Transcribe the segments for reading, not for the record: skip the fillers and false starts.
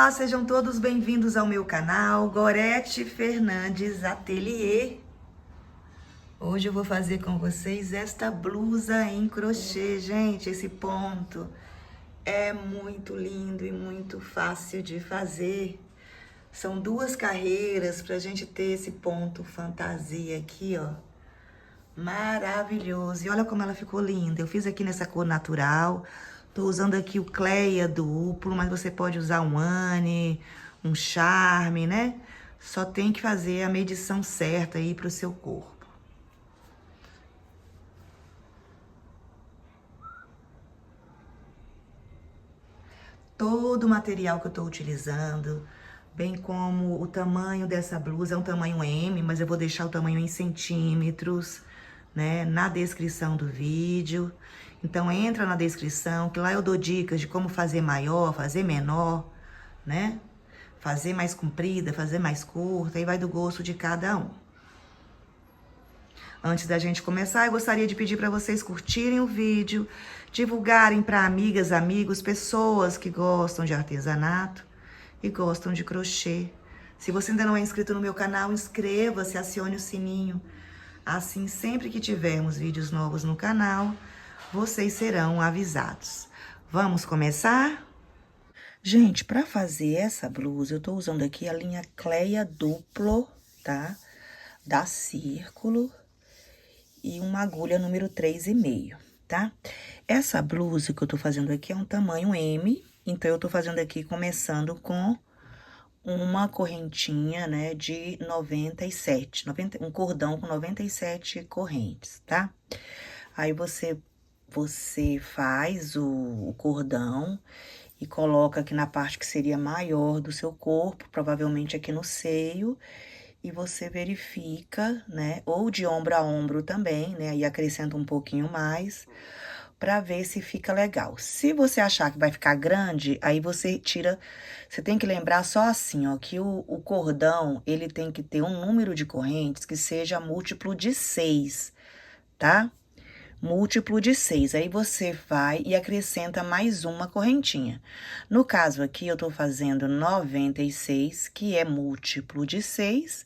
Olá, sejam todos bem-vindos ao meu canal Gorete Fernandes Ateliê. Hoje eu vou fazer com vocês esta blusa em crochê. Gente, esse ponto é muito lindo e muito fácil de fazer. São duas carreiras pra gente ter esse ponto fantasia aqui, ó. Maravilhoso. E olha como ela ficou linda. Eu fiz aqui nessa cor natural. Tô usando aqui o Cleia duplo, mas você pode usar um Anne, um Charme, né? Só tem que fazer a medição certa aí pro seu corpo. Todo o material que eu tô utilizando, bem como o tamanho dessa blusa, é um tamanho M, mas eu vou deixar o tamanho em centímetros, né, na descrição do vídeo. Então entra na descrição, que lá eu dou dicas de como fazer maior, fazer menor, né? Fazer mais comprida, fazer mais curta, aí vai do gosto de cada um. Antes da gente começar, eu gostaria de pedir para vocês curtirem o vídeo, divulgarem para amigas, amigos, pessoas que gostam de artesanato e gostam de crochê. Se você ainda não é inscrito no meu canal, inscreva-se, acione o sininho. Assim, sempre que tivermos vídeos novos no canal, vocês serão avisados. Vamos começar? Gente, para fazer essa blusa, eu tô usando aqui a linha Cleia duplo, tá? Da Círculo e uma agulha número 3,5, tá? Essa blusa que eu tô fazendo aqui é um tamanho M, então eu tô fazendo aqui começando com uma correntinha, né, de 97, um cordão com 97 correntes, tá? Aí você faz o cordão e coloca aqui na parte que seria maior do seu corpo, provavelmente aqui no seio, e você verifica, né, ou de ombro a ombro também, né, e acrescenta um pouquinho mais, pra ver se fica legal. Se você achar que vai ficar grande, aí você tira, você tem que lembrar só assim, ó, que o cordão, ele tem que ter um número de correntes que seja múltiplo de 6, tá? Múltiplo de 6, aí você vai e acrescenta mais uma correntinha. No caso aqui, eu tô fazendo 96, que é múltiplo de 6,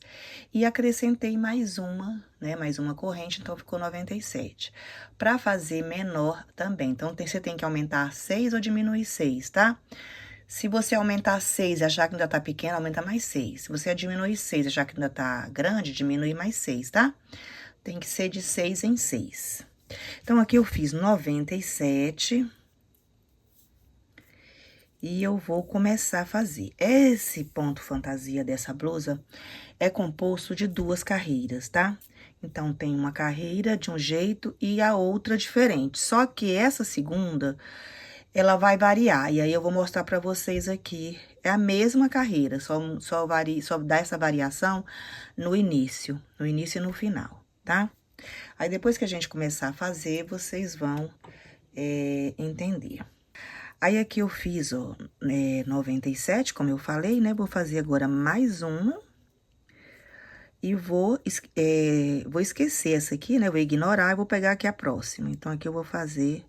e acrescentei mais uma, né, mais uma corrente, então ficou 97. Para fazer menor também, então você tem que aumentar 6 ou diminuir 6, tá? Se você aumentar 6 e achar que ainda tá pequeno, aumenta mais 6. Se você diminuir 6 e achar que ainda tá grande, diminui mais 6, tá? Tem que ser de 6 em 6. Então, aqui eu fiz 97. E eu vou começar a fazer. Esse ponto fantasia dessa blusa é composto de duas carreiras, tá? Então, tem uma carreira de um jeito e a outra diferente. Só que essa segunda, ela vai variar. E aí, eu vou mostrar pra vocês aqui. É a mesma carreira, só dá essa variação no início e no final, tá? Aí, depois que a gente começar a fazer, vocês vão entender. Aí, aqui eu fiz, ó, 97, como eu falei, né? Vou fazer agora mais uma. E vou esquecer essa aqui, né? Vou ignorar e vou pegar aqui a próxima. Então, aqui eu vou fazer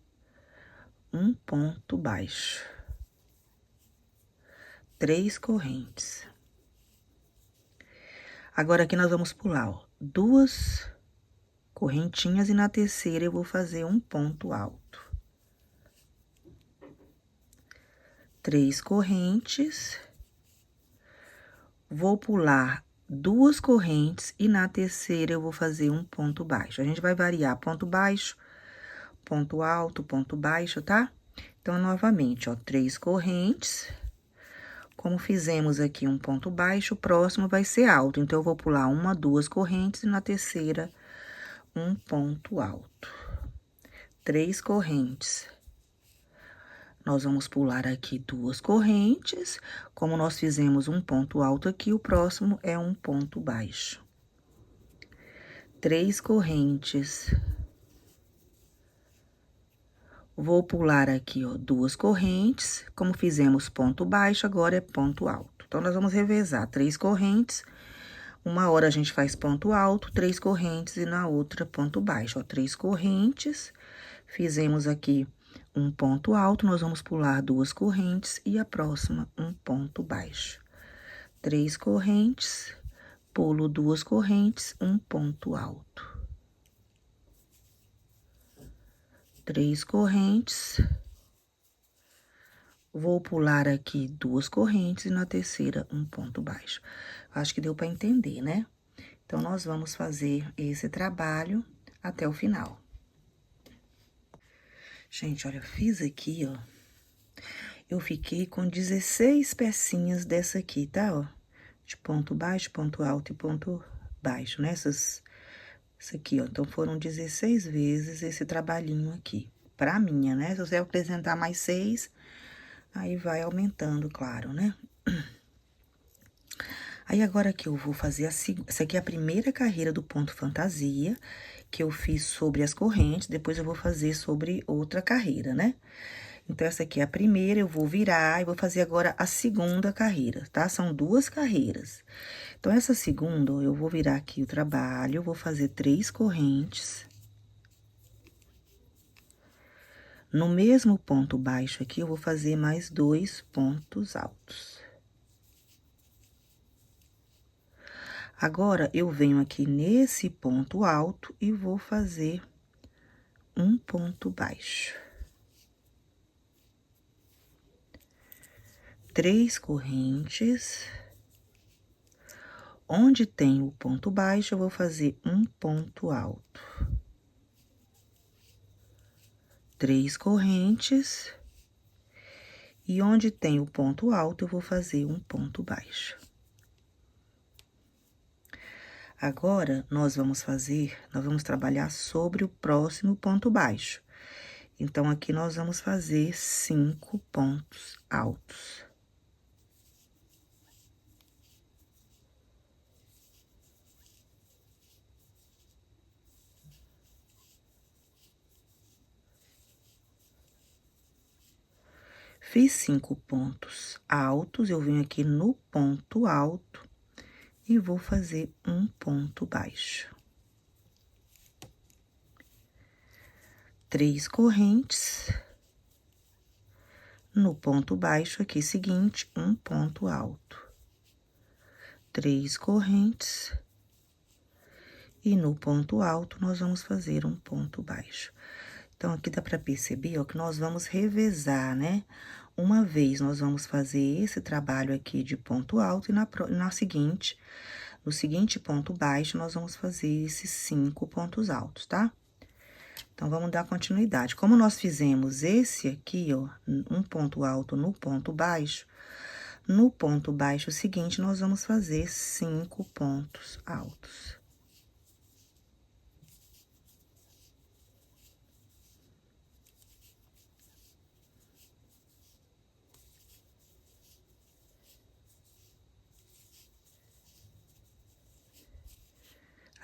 um ponto baixo. 3 correntes. Agora, aqui nós vamos pular, ó, 2 correntinhas e na terceira eu vou fazer um ponto alto. 3 correntes. Vou pular 2 correntes e na terceira eu vou fazer um ponto baixo. A gente vai variar ponto baixo, ponto alto, ponto baixo, tá? Então, novamente, ó, 3 correntes. Como fizemos aqui um ponto baixo, o próximo vai ser alto. Então, eu vou pular 1, 2 correntes e na terceira um ponto alto. 3 correntes. Nós vamos pular aqui 2 correntes. Como nós fizemos um ponto alto aqui, o próximo é um ponto baixo. 3 correntes. Vou pular aqui, ó, 2 correntes. Como fizemos ponto baixo, agora é ponto alto. Então, nós vamos revezar 3 correntes. Uma hora a gente faz ponto alto, 3 correntes e na outra ponto baixo, ó, 3 correntes. Fizemos aqui um ponto alto, nós vamos pular 2 correntes e a próxima um ponto baixo. 3 correntes, pulo 2 correntes, um ponto alto. 3 correntes, vou pular aqui 2 correntes e na terceira um ponto baixo. Acho que deu para entender, né? Então, nós vamos fazer esse trabalho até o final. Gente, olha, eu fiz aqui, ó. Eu fiquei com 16 pecinhas dessa aqui, tá, ó? De ponto baixo, ponto alto e ponto baixo, né? Isso aqui, ó. Então, foram 16 vezes esse trabalhinho aqui. Pra minha, né? Se você acrescentar mais 6, aí vai aumentando, claro, né? Aí, agora que eu vou fazer essa aqui é a primeira carreira do ponto fantasia, que eu fiz sobre as correntes, depois eu vou fazer sobre outra carreira, né? Então, essa aqui é a primeira, eu vou virar e vou fazer agora a segunda carreira, tá? São 2 carreiras. Então, essa segunda, eu vou virar aqui o trabalho, vou fazer 3 correntes. No mesmo ponto baixo aqui, eu vou fazer mais 2 pontos altos. Agora, eu venho aqui nesse ponto alto e vou fazer um ponto baixo. 3 correntes. Onde tem o ponto baixo, eu vou fazer um ponto alto. 3 correntes. E onde tem o ponto alto, eu vou fazer um ponto baixo. Agora, nós vamos trabalhar sobre o próximo ponto baixo. Então, aqui nós vamos fazer 5 pontos altos. Fiz 5 pontos altos, eu venho aqui no ponto alto e vou fazer um ponto baixo. 3 correntes. No ponto baixo aqui seguinte, um ponto alto. 3 correntes. E no ponto alto, nós vamos fazer um ponto baixo. Então, aqui dá pra perceber, ó, que nós vamos revezar, né? Uma vez, nós vamos fazer esse trabalho aqui de ponto alto e no seguinte ponto baixo, nós vamos fazer esses 5 pontos altos, tá? Então, vamos dar continuidade. Como nós fizemos esse aqui, ó, um ponto alto no ponto baixo, no ponto baixo seguinte, nós vamos fazer 5 pontos altos.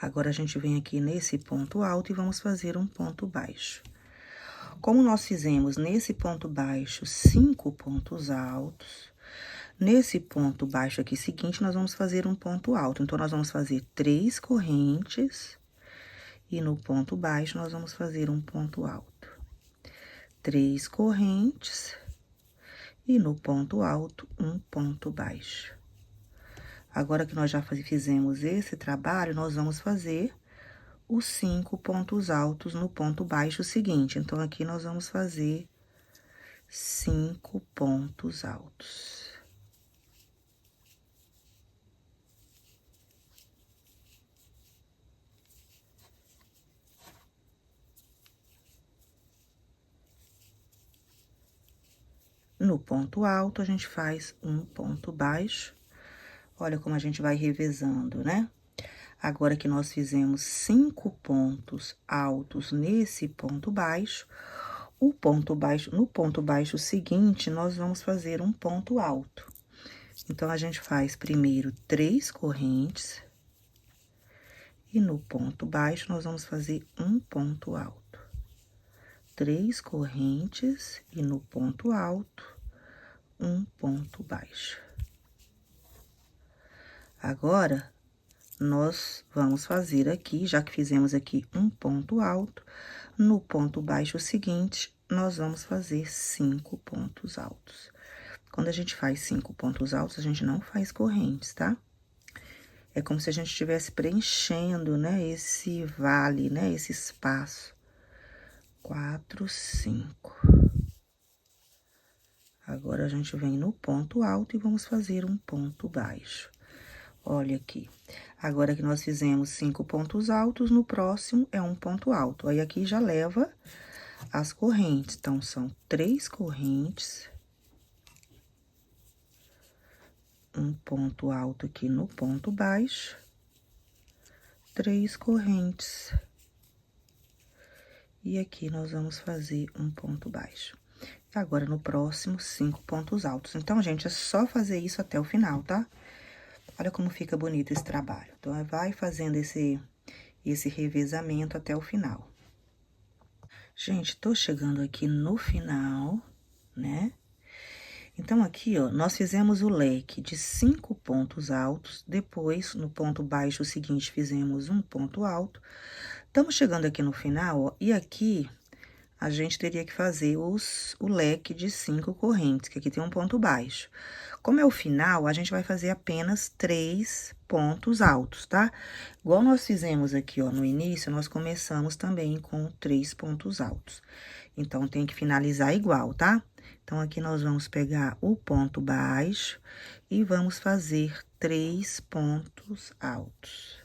Agora, a gente vem aqui nesse ponto alto e vamos fazer um ponto baixo. Como nós fizemos nesse ponto baixo 5 pontos altos, nesse ponto baixo aqui seguinte, nós vamos fazer um ponto alto. Então, nós vamos fazer 3 correntes e no ponto baixo nós vamos fazer um ponto alto. 3 correntes e no ponto alto um ponto baixo. Agora que nós já fizemos esse trabalho, nós vamos fazer os 5 pontos altos no ponto baixo seguinte. Então, aqui nós vamos fazer 5 pontos altos. No ponto alto, a gente faz um ponto baixo. Olha como a gente vai revezando, né? Agora que nós fizemos 5 pontos altos nesse ponto baixo, no ponto baixo seguinte, nós vamos fazer um ponto alto. Então, a gente faz primeiro 3 correntes. E no ponto baixo, nós vamos fazer um ponto alto. 3 correntes e no ponto alto, um ponto baixo. Agora, nós vamos fazer aqui, já que fizemos aqui um ponto alto, no ponto baixo seguinte, nós vamos fazer 5 pontos altos. Quando a gente faz 5 pontos altos, a gente não faz correntes, tá? É como se a gente estivesse preenchendo, né, esse vale, né, esse espaço. 4, 5. Agora, a gente vem no ponto alto e vamos fazer um ponto baixo. Olha aqui. Agora que nós fizemos 5 pontos altos, no próximo é um ponto alto. Aí, aqui já leva as correntes. Então, são 3 correntes. Um ponto alto aqui no ponto baixo. 3 correntes. E aqui nós vamos fazer um ponto baixo. Agora, no próximo, 5 pontos altos. Então, gente, é só fazer isso até o final, tá? Olha como fica bonito esse trabalho. Então, vai fazendo esse revezamento até o final. Gente, tô chegando aqui no final, né? Então, aqui, ó, nós fizemos o leque de 5 pontos altos. Depois, no ponto baixo seguinte, fizemos um ponto alto. Estamos chegando aqui no final, ó, e aqui a gente teria que fazer o leque de 5 correntes, que aqui tem um ponto baixo. Como é o final, a gente vai fazer apenas 3 pontos altos, tá? Igual nós fizemos aqui, ó, no início, nós começamos também com 3 pontos altos. Então, tem que finalizar igual, tá? Então, aqui nós vamos pegar o ponto baixo e vamos fazer 3 pontos altos.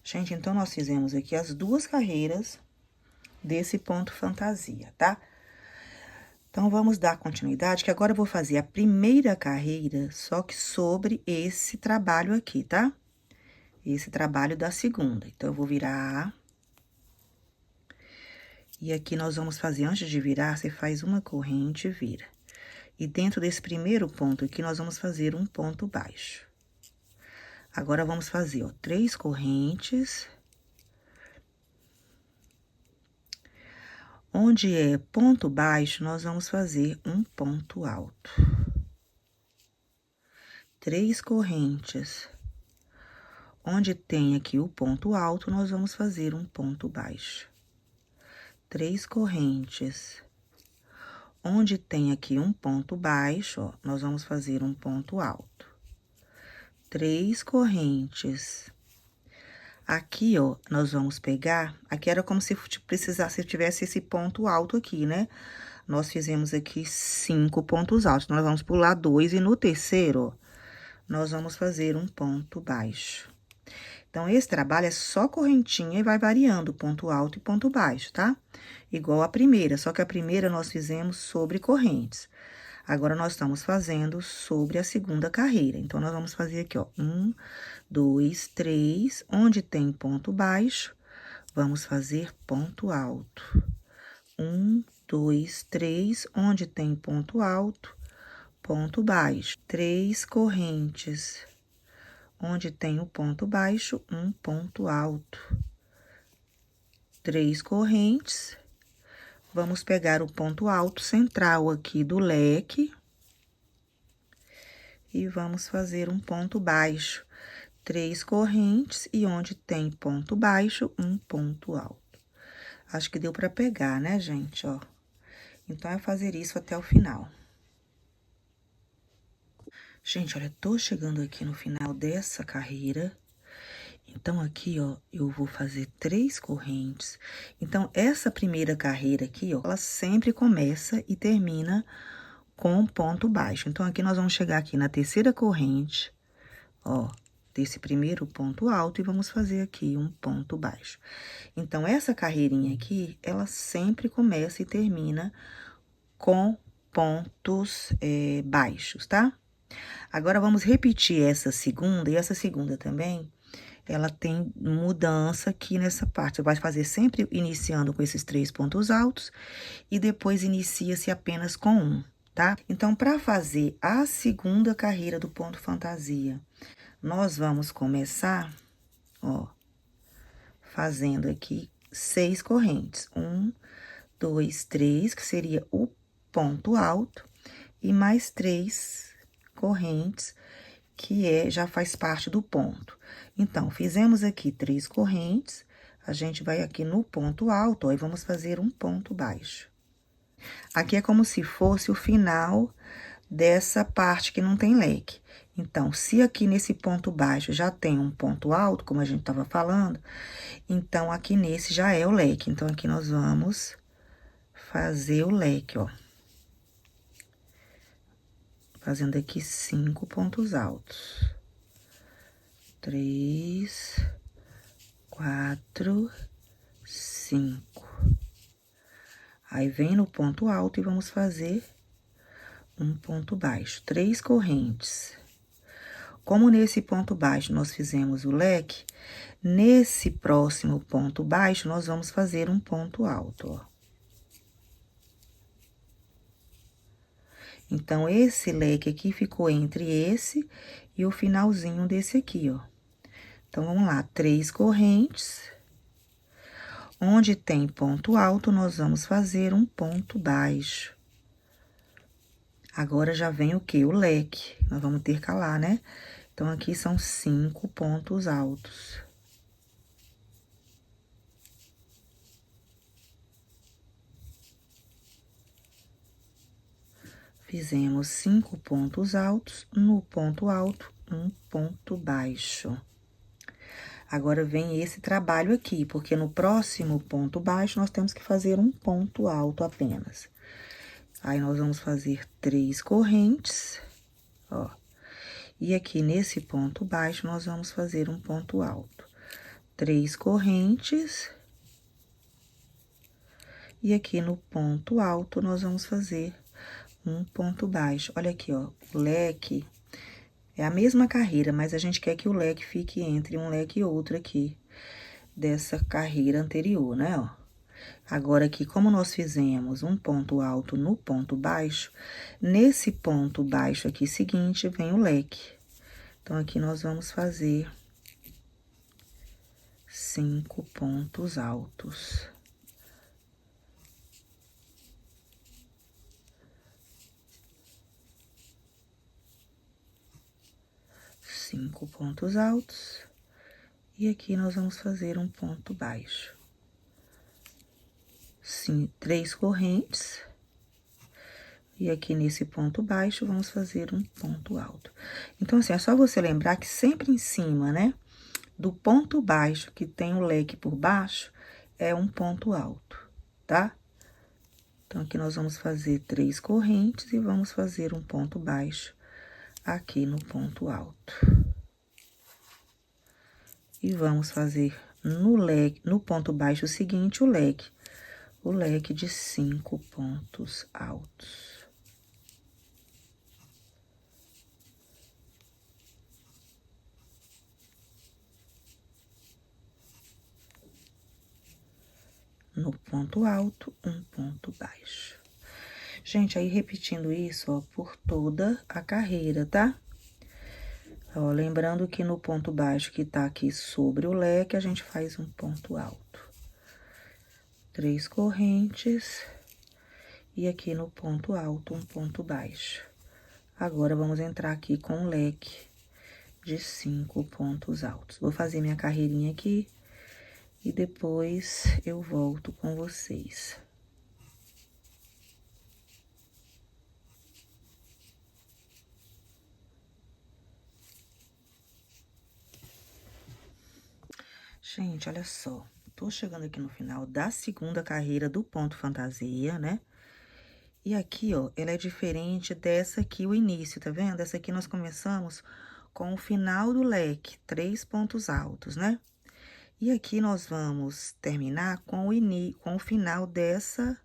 Gente, então, nós fizemos aqui as 2 carreiras desse ponto fantasia, tá? Então, vamos dar continuidade, que agora eu vou fazer a primeira carreira, só que sobre esse trabalho aqui, tá? Esse trabalho da segunda. Então, eu vou virar. E aqui nós vamos fazer, antes de virar, você faz uma corrente e vira. E dentro desse primeiro ponto aqui, nós vamos fazer um ponto baixo. Agora, vamos fazer, ó, 3 correntes. Onde é ponto baixo, nós vamos fazer um ponto alto. 3 correntes. Onde tem aqui o ponto alto, nós vamos fazer um ponto baixo. 3 correntes. Onde tem aqui um ponto baixo, ó, nós vamos fazer um ponto alto. 3 correntes. Aqui, ó, nós vamos pegar... Aqui era como se precisasse, tivesse esse ponto alto aqui, né? Nós fizemos aqui 5 pontos altos. Nós vamos pular 2 e no terceiro, ó, nós vamos fazer um ponto baixo. Então, esse trabalho é só correntinha e vai variando ponto alto e ponto baixo, tá? Igual a primeira, só que a primeira nós fizemos sobre correntes. Agora, nós estamos fazendo sobre a segunda carreira. Então, nós vamos fazer aqui, ó, 1, 2, 3, onde tem ponto baixo, vamos fazer ponto alto. 1, 2, 3, onde tem ponto alto, ponto baixo. 3 correntes. Onde tem o ponto baixo, um ponto alto. 3 correntes. Vamos pegar o ponto alto central aqui do leque. E vamos fazer um ponto baixo. 3 correntes e onde tem ponto baixo, um ponto alto. Acho que deu pra pegar, né, gente, ó. Então, é fazer isso até o final. Gente, olha, tô chegando aqui no final dessa carreira. Então, aqui, ó, eu vou fazer 3 correntes. Então, essa primeira carreira aqui, ó, ela sempre começa e termina com um ponto baixo. Então, aqui nós vamos chegar aqui na terceira corrente, ó, desse primeiro ponto alto e vamos fazer aqui um ponto baixo. Então, essa carreirinha aqui, ela sempre começa e termina com pontos baixos, tá? Agora, vamos repetir essa segunda, e essa segunda também, ela tem mudança aqui nessa parte. Você vai fazer sempre iniciando com esses 3 pontos altos e depois inicia-se apenas com 1, tá? Então, para fazer a segunda carreira do ponto fantasia, nós vamos começar, ó, fazendo aqui 6 correntes. 1, 2, 3, que seria o ponto alto, e mais 3 correntes, que já faz parte do ponto. Então, fizemos aqui 3 correntes, a gente vai aqui no ponto alto, ó, e vamos fazer um ponto baixo. Aqui é como se fosse o final dessa parte que não tem leque. Então, se aqui nesse ponto baixo já tem um ponto alto, como a gente tava falando, então aqui nesse já é o leque. Então, aqui nós vamos fazer o leque, ó. Fazendo aqui 5 pontos altos. 3, 4, 5. Aí, vem no ponto alto e vamos fazer um ponto baixo. 3 correntes. Como nesse ponto baixo nós fizemos o leque, nesse próximo ponto baixo, nós vamos fazer um ponto alto, ó. Então, esse leque aqui ficou entre esse e o finalzinho desse aqui, ó. Então, vamos lá, 3 correntes. Onde tem ponto alto, nós vamos fazer um ponto baixo. Agora, já vem o quê? O leque. Nós vamos intercalar, né? Então, aqui são 5 pontos altos. Fizemos 5 pontos altos, no ponto alto, um ponto baixo. Agora, vem esse trabalho aqui, porque no próximo ponto baixo, nós temos que fazer um ponto alto apenas. Aí, nós vamos fazer 3 correntes, ó. E aqui, nesse ponto baixo, nós vamos fazer um ponto alto. 3 correntes. E aqui, no ponto alto, nós vamos fazer um ponto baixo. Olha aqui, ó, o leque é a mesma carreira, mas a gente quer que o leque fique entre um leque e outro aqui, dessa carreira anterior, né, ó. Agora, aqui, como nós fizemos um ponto alto no ponto baixo, nesse ponto baixo aqui seguinte, vem o leque. Então, aqui nós vamos fazer 5 pontos altos. 5 pontos altos, e aqui nós vamos fazer um ponto baixo. 3 correntes, e aqui nesse ponto baixo, vamos fazer um ponto alto. Então, assim, é só você lembrar que sempre em cima, né, do ponto baixo, que tem o leque por baixo, é um ponto alto, tá? Então, aqui nós vamos fazer 3 correntes e vamos fazer um ponto baixo aqui no ponto alto. E vamos fazer no leque, no ponto baixo seguinte, o leque de 5 pontos altos. No ponto alto, um ponto baixo. Gente, aí repetindo isso, ó, por toda a carreira, tá? Ó, lembrando que no ponto baixo que tá aqui sobre o leque, a gente faz um ponto alto. 3 correntes, e aqui no ponto alto, um ponto baixo. Agora, vamos entrar aqui com o leque de 5 pontos altos. Vou fazer minha carreirinha aqui, e depois eu volto com vocês. Gente, olha só, tô chegando aqui no final da segunda carreira do ponto fantasia, né? E aqui, ó, ela é diferente dessa aqui, o início, tá vendo? Essa aqui nós começamos com o final do leque, 3 pontos altos, né? E aqui nós vamos terminar com o final dessa,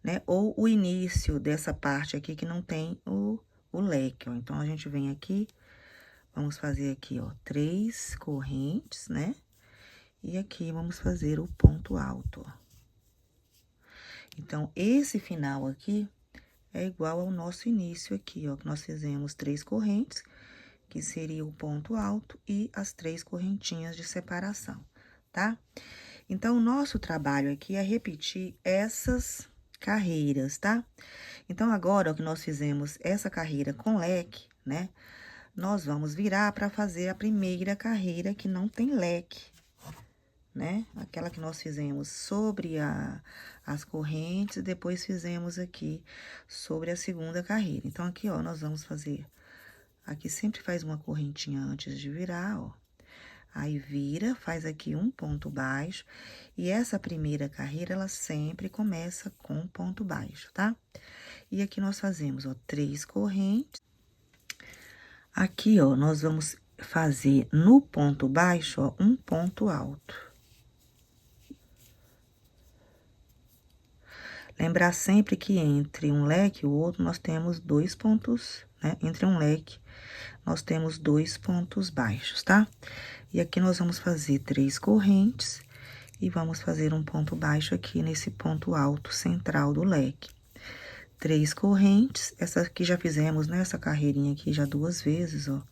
né? Ou o início dessa parte aqui que não tem o leque, ó. Então, a gente vem aqui, vamos fazer aqui, ó, 3 correntes, né? E aqui vamos fazer o ponto alto, ó. Então, esse final aqui é igual ao nosso início aqui, ó, que nós fizemos 3 correntes, que seria o ponto alto e as 3 correntinhas de separação, tá? Então, o nosso trabalho aqui é repetir essas carreiras, tá? Então, agora, o que nós fizemos essa carreira com leque, né? Nós vamos virar para fazer a primeira carreira que não tem leque, né? Aquela que nós fizemos sobre as correntes, e depois fizemos aqui sobre a segunda carreira. Então, aqui, ó, nós vamos fazer... Aqui sempre faz uma correntinha antes de virar, ó. Aí, vira, faz aqui um ponto baixo. E essa primeira carreira, ela sempre começa com ponto baixo, tá? E aqui nós fazemos, ó, 3 correntes. Aqui, ó, nós vamos fazer no ponto baixo, ó, um ponto alto. Lembrar sempre que entre um leque e o outro, nós temos 2 pontos, né? Entre um leque, nós temos 2 pontos baixos, tá? E aqui nós vamos fazer 3 correntes e vamos fazer um ponto baixo aqui nesse ponto alto central do leque. 3 correntes, essa aqui já fizemos, né? Essa carreirinha aqui já 2 vezes, ó.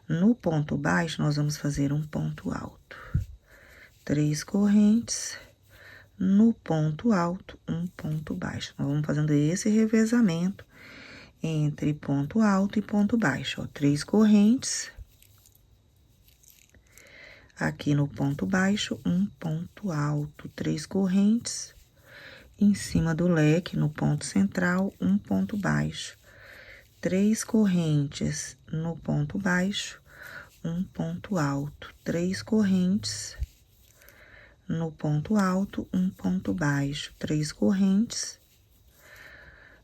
No ponto baixo, nós vamos fazer um ponto alto. 3 correntes, no ponto alto, um ponto baixo. Nós vamos fazendo esse revezamento entre ponto alto e ponto baixo, ó. 3 correntes. Aqui no ponto baixo, um ponto alto. 3 correntes. Em cima do leque, no ponto central, um ponto baixo. 3 correntes no ponto baixo, um ponto alto. 3 correntes no ponto alto, um ponto baixo. 3 correntes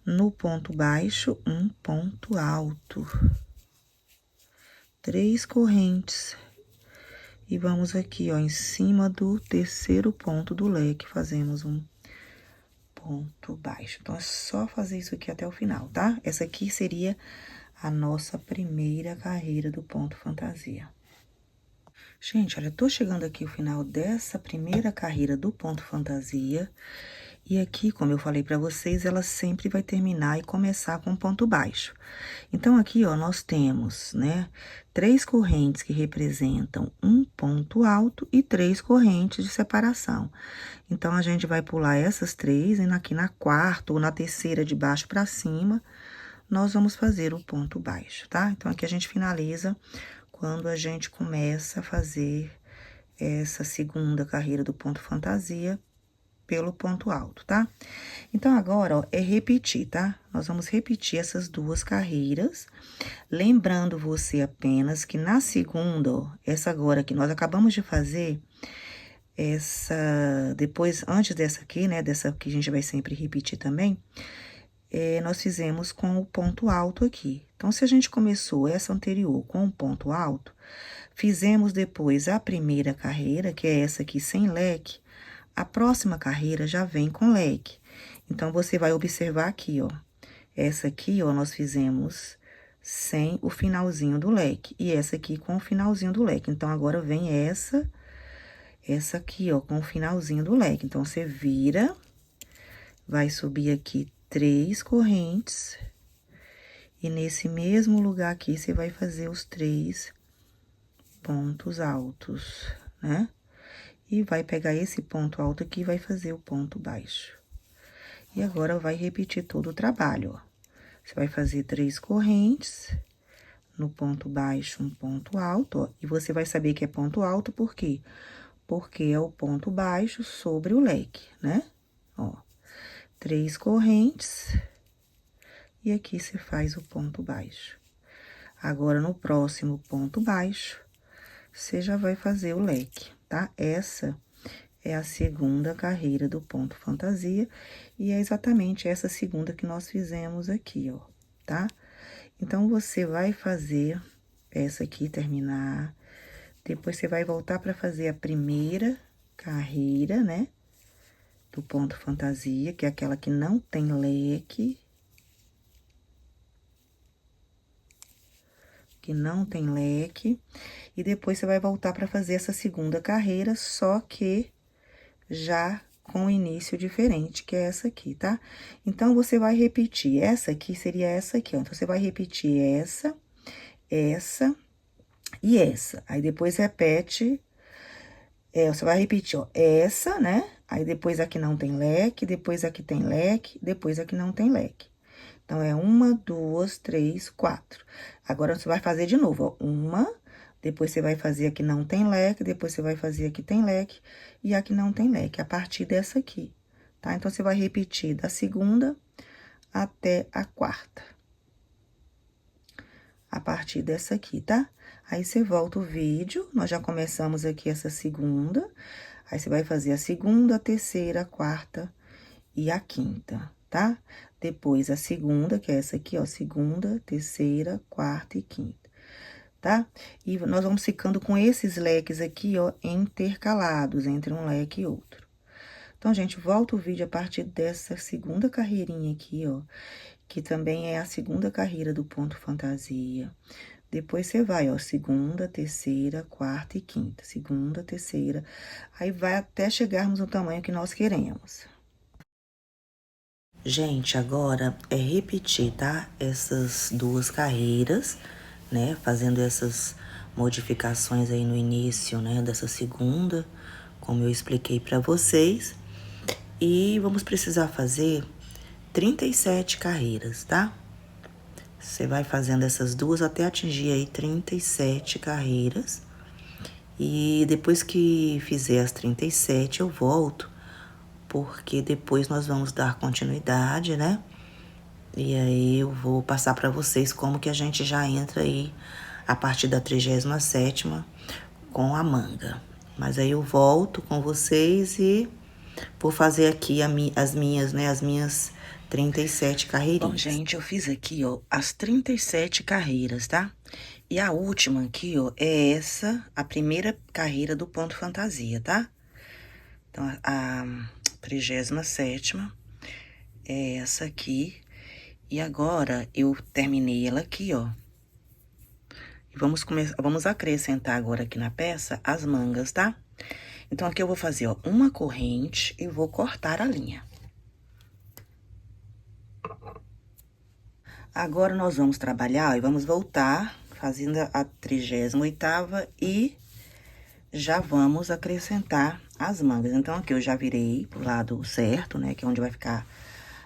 no ponto baixo, um ponto alto. 3 correntes. E vamos aqui, ó, em cima do terceiro ponto do leque, fazemos um ponto baixo. Então, é só fazer isso aqui até o final, tá? Essa aqui seria a nossa primeira carreira do ponto fantasia. Gente, olha, tô chegando aqui ao final dessa primeira carreira do ponto fantasia. E aqui, como eu falei pra vocês, ela sempre vai terminar e começar com ponto baixo. Então, aqui, ó, nós temos, né, 3 correntes que representam um ponto alto e 3 correntes de separação. Então, a gente vai pular essas 3 e aqui na quarta ou na terceira de baixo pra cima, nós vamos fazer o ponto baixo, tá? Então, aqui a gente finaliza quando a gente começa a fazer essa segunda carreira do ponto fantasia pelo ponto alto, tá? Então, agora, ó, é repetir, tá? Nós vamos repetir essas 2 carreiras, lembrando você apenas que na segunda, ó, essa agora que nós acabamos de fazer, essa, depois, antes dessa aqui, né, dessa que a gente vai sempre repetir também, nós fizemos com o ponto alto aqui. Então, se a gente começou essa anterior com o ponto alto, fizemos depois a primeira carreira, que é essa aqui sem leque, a próxima carreira já vem com leque. Então, você vai observar aqui, ó. Essa aqui, ó, nós fizemos sem o finalzinho do leque. E essa aqui com o finalzinho do leque. Então, agora vem essa aqui, ó, com o finalzinho do leque. Então, você vira, vai subir aqui 3 correntes. E nesse mesmo lugar aqui, você vai fazer os 3 pontos altos, né? E vai pegar esse ponto alto aqui e vai fazer o ponto baixo. E agora, vai repetir todo o trabalho, ó. Você vai fazer 3 correntes, no ponto baixo, um ponto alto, ó. E você vai saber que é ponto alto, por quê? Porque é o ponto baixo sobre o leque, né? Ó, 3 correntes, e aqui você faz o ponto baixo. Agora, no próximo ponto baixo, você já vai fazer o leque, tá? Essa é a segunda carreira do ponto fantasia, e é exatamente essa segunda que nós fizemos aqui, ó, tá? Então, você vai fazer essa aqui, terminar, depois você vai voltar para fazer a primeira carreira, né? Do ponto fantasia, que é aquela que não tem leque. Que não tem leque. E depois você vai voltar para fazer essa segunda carreira, só que já com início diferente, que é essa aqui, tá? Então, você vai repetir, essa aqui seria essa aqui, ó. Então, você vai repetir essa e essa. Aí, depois repete, você vai repetir, ó, essa, né? Aí, depois aqui não tem leque, depois aqui tem leque, depois aqui não tem leque. Então, é 1, 2, 3, 4. Agora, você vai fazer de novo, ó. 1, depois você vai fazer aqui não tem leque, depois você vai fazer aqui tem leque e aqui não tem leque, a partir dessa aqui, tá? Então, você vai repetir da segunda até a quarta. A partir dessa aqui, tá? Aí, você volta o vídeo, nós já começamos aqui essa segunda. Aí, você vai fazer a segunda, a terceira, a quarta e a quinta, tá? Depois, a segunda, que é essa aqui, ó, segunda, terceira, quarta e quinta, tá? E nós vamos ficando com esses leques aqui, ó, intercalados entre um leque e outro. Então, gente, volta o vídeo a partir dessa segunda carreirinha aqui, ó, que também é a segunda carreira do ponto fantasia. Depois, você vai, ó, segunda, terceira, quarta e quinta. Segunda, terceira, aí vai até chegarmos no tamanho que nós queremos. Gente, agora é repetir, tá? Essas duas carreiras, né? Fazendo essas modificações aí no início, né? Dessa segunda, como eu expliquei pra vocês. E vamos precisar fazer 37 carreiras, tá? Você vai fazendo essas duas até atingir aí 37 carreiras. E depois que fizer as 37, eu volto, porque depois nós vamos dar continuidade, né? E aí, eu vou passar para vocês como que a gente já entra aí a partir da 37ª com a manga. Mas aí eu volto com vocês e vou fazer aqui as minhas, né, as minhas 37 carreirinhas. Bom, gente, eu fiz aqui, ó, as 37 carreiras, tá? E a última aqui, ó, é essa, a primeira carreira do ponto fantasia, tá? Então, a 37ª é essa aqui. E agora, eu terminei ela aqui, ó. E vamos acrescentar agora aqui na peça as mangas, tá? Então, aqui eu vou fazer, ó, uma corrente e vou cortar a linha. Agora, nós vamos trabalhar e vamos voltar fazendo a 38ª e já vamos acrescentar as mangas. Então, aqui eu já virei pro lado certo, né? Que é onde vai ficar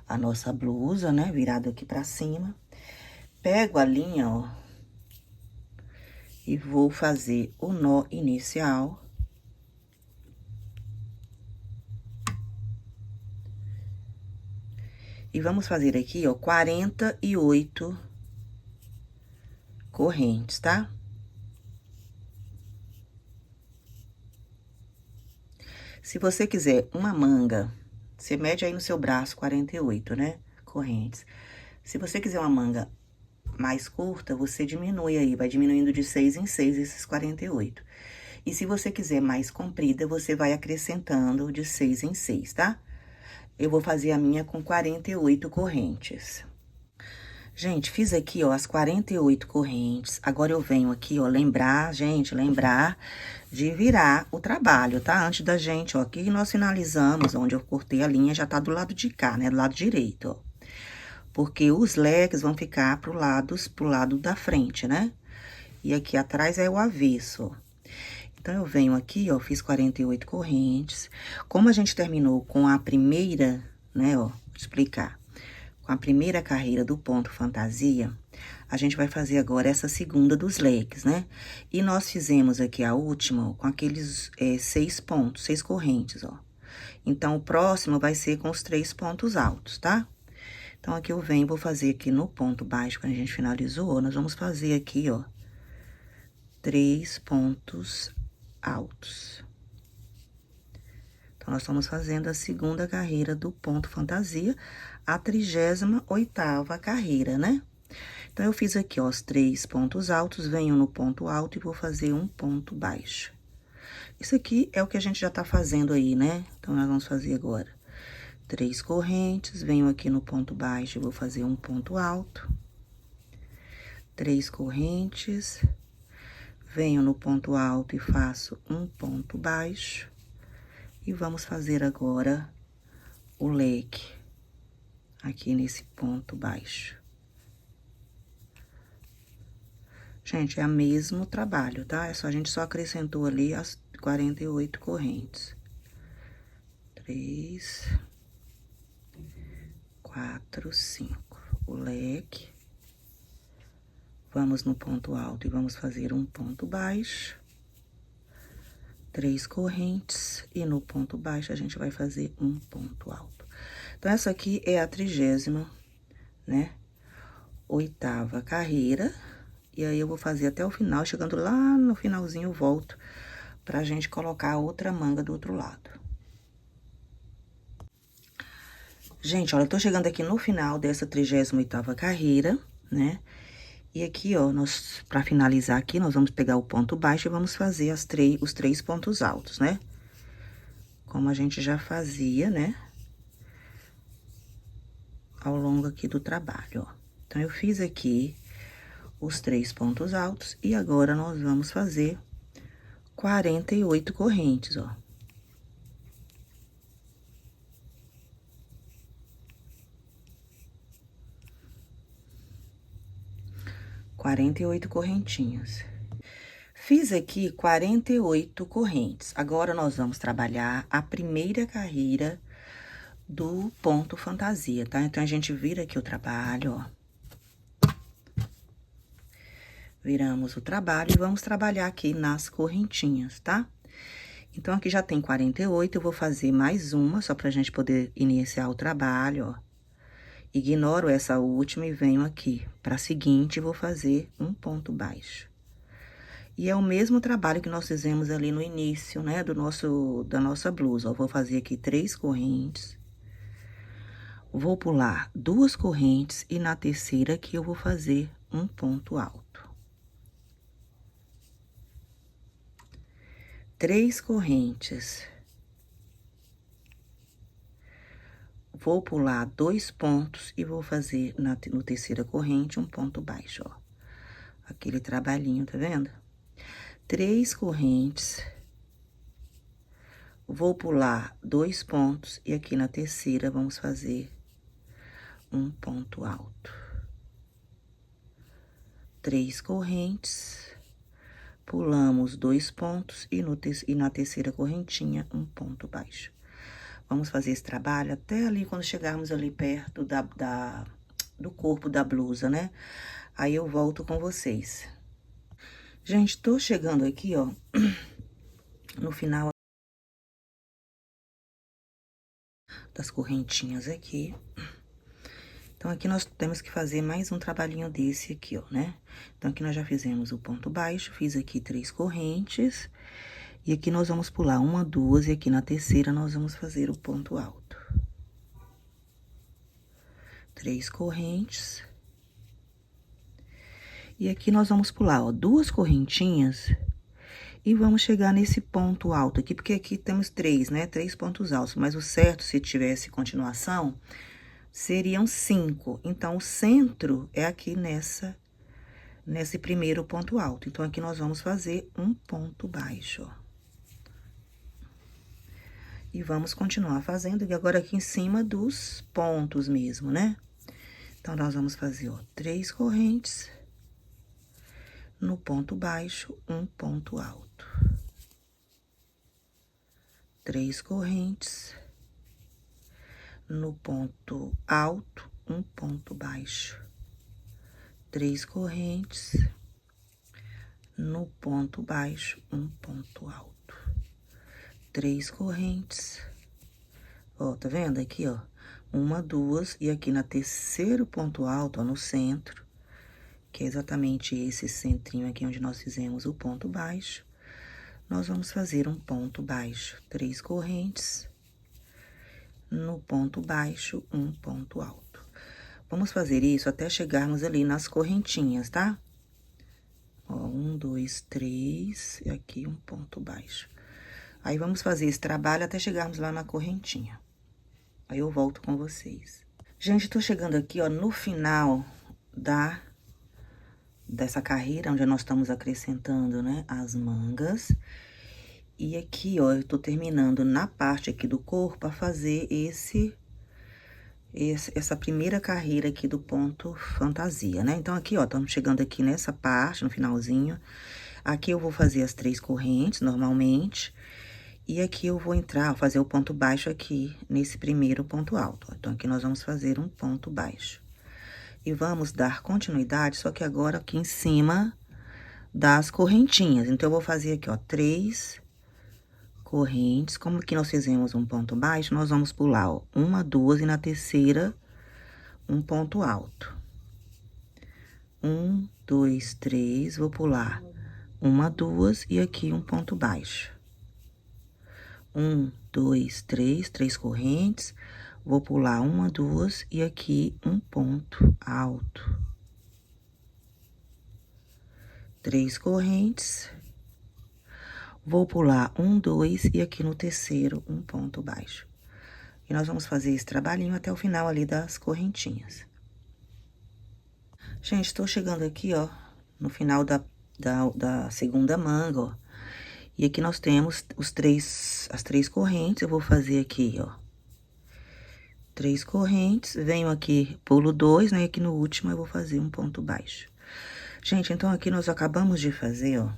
a nossa blusa, né? Virada aqui pra cima. Pego a linha, ó, e vou fazer o nó inicial. E vamos fazer aqui, ó, 48 correntes, tá? Se você quiser uma manga, você mede aí no seu braço 48, né? Correntes. Se você quiser uma manga mais curta, você diminui aí, vai diminuindo de 6 em 6 esses 48. E se você quiser mais comprida, você vai acrescentando de 6 em 6, tá? Eu vou fazer a minha com 48 correntes. Gente, fiz aqui, ó, as 48 correntes. Agora, eu venho aqui, ó, lembrar, gente, lembrar de virar o trabalho, tá? Antes da gente, ó, aqui nós finalizamos, onde eu cortei a linha, já tá do lado de cá, né? Do lado direito, ó. Porque os leques vão ficar pro lado da frente, né? E aqui atrás é o avesso, ó. Então, eu venho aqui, ó, fiz 48 correntes. Como a gente terminou com a primeira, né, ó, vou explicar. Com a primeira carreira do ponto fantasia, a gente vai fazer agora essa segunda dos leques, né? E nós fizemos aqui a última, ó, com aqueles 6 pontos, 6 correntes, ó. Então, o próximo vai ser com os 3 pontos altos, tá? Então, aqui eu venho, vou fazer aqui no ponto baixo, quando a gente finalizou, nós vamos fazer aqui, ó, 3 pontos altos. Então, nós estamos fazendo a segunda carreira do ponto fantasia, a 38ª carreira, né? Então, eu fiz aqui, ó, os 3 pontos altos, venho no ponto alto e vou fazer um ponto baixo. Isso aqui é o que a gente já tá fazendo aí, né? Então, nós vamos fazer agora 3 correntes, venho aqui no ponto baixo e vou fazer um ponto alto. 3 correntes, venho no ponto alto e faço um ponto baixo. E vamos fazer agora o leque aqui nesse ponto baixo. Gente, é o mesmo trabalho, tá? A gente só acrescentou ali as 48 correntes. 3, 4, 5, o leque. Vamos no ponto alto e vamos fazer um ponto baixo. 3 correntes e no ponto baixo a gente vai fazer um ponto alto. Então, essa aqui é a 30ª, né? 8ª carreira. E aí, eu vou fazer até o final, chegando lá no finalzinho, eu volto pra gente colocar a outra manga do outro lado. Gente, olha, eu tô chegando aqui no final dessa 38ª carreira, né? E aqui, ó, pra finalizar aqui, nós vamos pegar o ponto baixo e vamos fazer os 3 pontos altos, né? Como a gente já fazia, né? Ao longo aqui do trabalho, ó. Então, eu fiz aqui os 3 pontos altos e agora nós vamos fazer 48 correntes, ó. Quarenta e oito correntinhas. Fiz aqui 48 correntes. Agora, nós vamos trabalhar a primeira carreira do ponto fantasia, tá? Então, a gente vira aqui o trabalho, ó. Viramos o trabalho e vamos trabalhar aqui nas correntinhas, tá? Então, aqui já tem 48, eu vou fazer mais uma, só pra gente poder iniciar o trabalho, ó. Ignoro essa última e venho aqui pra seguinte, vou fazer um ponto baixo. E é o mesmo trabalho que nós fizemos ali no início, né, da nossa blusa, ó. Vou fazer aqui 3 correntes. Vou pular 2 correntes e na terceira aqui eu vou fazer um ponto alto. 3 correntes. Vou pular 2 pontos e vou fazer no terceira corrente um ponto baixo, ó. Aquele trabalhinho, tá vendo? 3 correntes. Vou pular 2 pontos e aqui na terceira vamos fazer um ponto alto. 3 correntes. Pulamos 2 pontos e na terceira correntinha um ponto baixo. Vamos fazer esse trabalho até ali, quando chegarmos ali perto do corpo da blusa, né? Aí, eu volto com vocês. Gente, tô chegando aqui, ó, no final das correntinhas aqui. Então, aqui nós temos que fazer mais um trabalhinho desse aqui, ó, né? Então, aqui nós já fizemos o ponto baixo, fiz aqui 3 correntes. E aqui nós vamos pular 1, 2, e aqui na terceira nós vamos fazer o ponto alto. 3 correntes. E aqui nós vamos pular, ó, 2 correntinhas. E vamos chegar nesse ponto alto aqui, porque aqui temos 3, né? 3 pontos altos. Mas o certo, se tivesse continuação, seriam 5. Então, o centro é aqui nesse primeiro ponto alto. Então, aqui nós vamos fazer um ponto baixo, ó. E vamos continuar fazendo, e agora aqui em cima dos pontos mesmo, né? Então, nós vamos fazer, ó, 3 correntes. No ponto baixo, um ponto alto. 3 correntes. No ponto alto, um ponto baixo. 3 correntes. No ponto baixo, um ponto alto. 3 correntes. Ó, tá vendo aqui, ó? 1, 2, e aqui na terceiro ponto alto, ó, no centro, que é exatamente esse centrinho aqui onde nós fizemos o ponto baixo, nós vamos fazer um ponto baixo. 3 correntes. No ponto baixo, um ponto alto. Vamos fazer isso até chegarmos ali nas correntinhas, tá? Ó, 1, 2, 3, e aqui um ponto baixo. Aí, vamos fazer esse trabalho até chegarmos lá na correntinha. Aí, eu volto com vocês. Gente, tô chegando aqui, ó, no final dessa carreira, onde nós estamos acrescentando, né, as mangas. E aqui, ó, eu tô terminando na parte aqui do corpo a fazer essa primeira carreira aqui do ponto fantasia, né? Então, aqui, ó, estamos chegando aqui nessa parte, no finalzinho. Aqui eu vou fazer as 3 correntes, normalmente. E aqui eu vou entrar, fazer o ponto baixo aqui, nesse primeiro ponto alto, ó. Então, aqui nós vamos fazer um ponto baixo. E vamos dar continuidade, só que agora aqui em cima das correntinhas. Então, eu vou fazer aqui, ó, 3 correntes. Como que nós fizemos um ponto baixo, nós vamos pular, ó, 1, 2 e na terceira, um ponto alto. 1, 2, 3, vou pular 1, 2 e aqui um ponto baixo. 1, 2, 3, 3 correntes, vou pular 1, 2 e aqui um ponto alto. 3 correntes, vou pular 1, 2 e aqui no terceiro um ponto baixo. E nós vamos fazer esse trabalhinho até o final ali das correntinhas. Gente, tô chegando aqui, ó, no final da segunda manga, ó. E aqui nós temos as 3 correntes, eu vou fazer aqui, ó. 3 correntes, venho aqui, pulo 2, né? E aqui no último eu vou fazer um ponto baixo. Gente, então aqui nós acabamos de fazer, ó,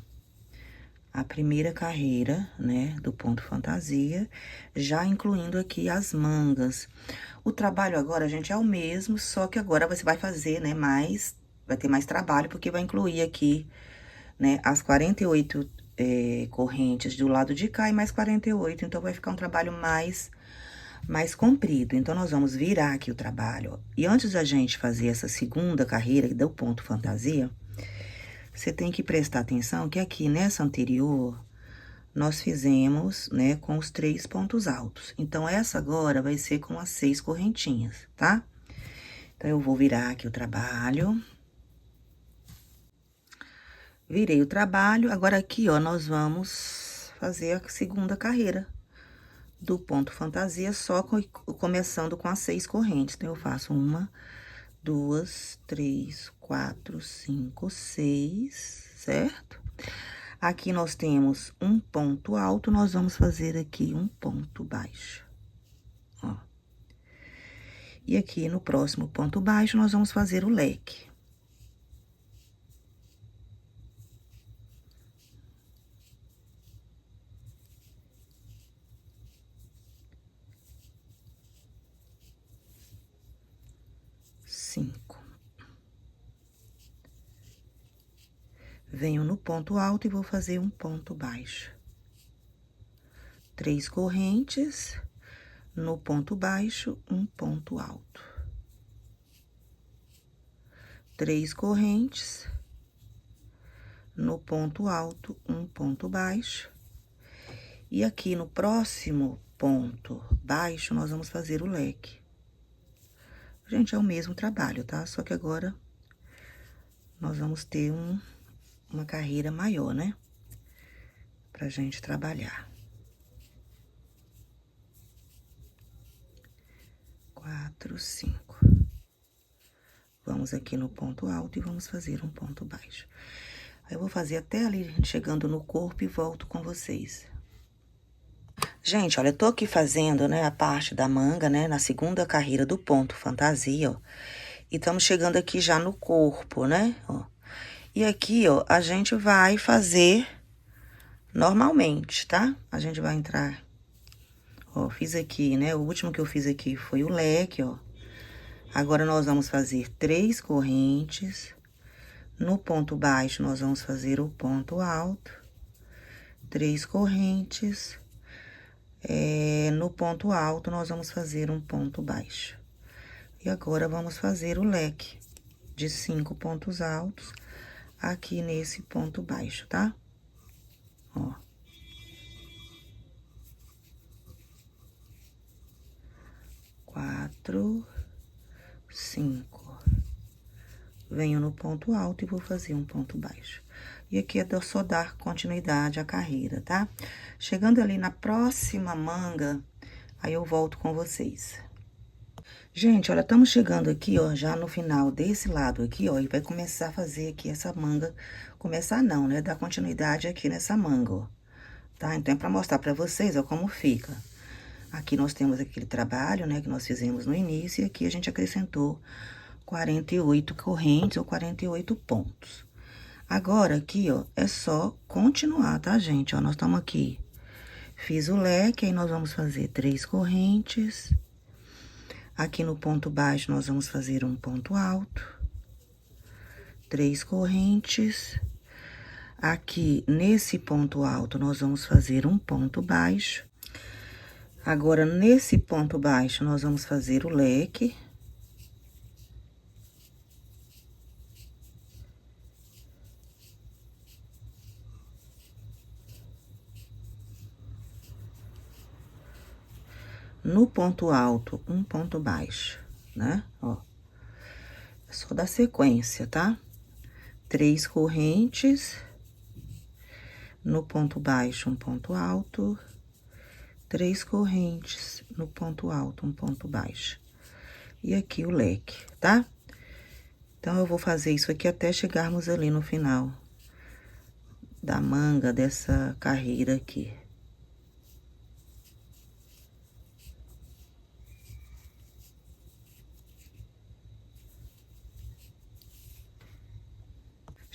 a primeira carreira, né, do ponto fantasia, já incluindo aqui as mangas. O trabalho agora, gente, é o mesmo, só que agora você vai fazer, né, vai ter mais trabalho, porque vai incluir aqui, né, as 48 correntes do lado de cá e mais 48, então vai ficar um trabalho mais comprido. Então, nós vamos virar aqui o trabalho, ó. E antes da gente fazer essa segunda carreira do ponto fantasia, você tem que prestar atenção que aqui nessa anterior, nós fizemos, né, com os 3 pontos altos. Então, essa agora vai ser com as 6 correntinhas, tá? Então, eu vou virar aqui o trabalho. Virei o trabalho, agora aqui, ó, nós vamos fazer a segunda carreira do ponto fantasia, só começando com as 6 correntes. Então, eu faço 1, 2, 3, 4, 5, 6, certo? Aqui nós temos um ponto alto, nós vamos fazer aqui um ponto baixo, ó. E aqui no próximo ponto baixo, nós vamos fazer o leque. Venho no ponto alto e vou fazer um ponto baixo. 3 correntes, no ponto baixo, um ponto alto. 3 correntes, no ponto alto, um ponto baixo. E aqui no próximo ponto baixo, nós vamos fazer o leque. Gente, é o mesmo trabalho, tá? Só que agora nós vamos ter uma carreira maior, né? Pra gente trabalhar. 4, 5. Vamos aqui no ponto alto e vamos fazer um ponto baixo. Aí, eu vou fazer até ali, chegando no corpo e volto com vocês. Gente, olha, eu tô aqui fazendo, né, a parte da manga, né, na segunda carreira do ponto fantasia, ó. E estamos chegando aqui já no corpo, né, ó. E aqui, ó, a gente vai fazer normalmente, tá? A gente vai entrar, ó, fiz aqui, né, o último que eu fiz aqui foi o leque, ó. Agora, nós vamos fazer 3 correntes. No ponto baixo, nós vamos fazer o ponto alto. 3 correntes. No ponto alto, nós vamos fazer um ponto baixo. E agora, vamos fazer o leque de 5 pontos altos aqui nesse ponto baixo, tá? Ó. 4, 5. Venho no ponto alto e vou fazer um ponto baixo. E aqui é só dar continuidade à carreira, tá? Chegando ali na próxima manga, aí eu volto com vocês. Gente, olha, estamos chegando aqui, ó, já no final desse lado aqui, ó, e vai começar a fazer aqui essa manga. Começar não, né? Dar continuidade aqui nessa manga, ó. Tá? Então, é pra mostrar pra vocês, ó, como fica. Aqui nós temos aquele trabalho, né, que nós fizemos no início, e aqui a gente acrescentou 48 correntes ou 48 pontos. Agora, aqui, ó, é só continuar, tá, gente? Ó, nós estamos aqui. Fiz o leque, aí nós vamos fazer 3 correntes. Aqui no ponto baixo, nós vamos fazer um ponto alto. 3 correntes. Aqui, nesse ponto alto, nós vamos fazer um ponto baixo. Agora, nesse ponto baixo, nós vamos fazer o leque. No ponto alto, um ponto baixo, né? Ó, é só dar sequência, tá? 3 correntes. No ponto baixo, um ponto alto. 3 correntes. No ponto alto, um ponto baixo. E aqui o leque, tá? Então, eu vou fazer isso aqui até chegarmos ali no final da manga dessa carreira aqui.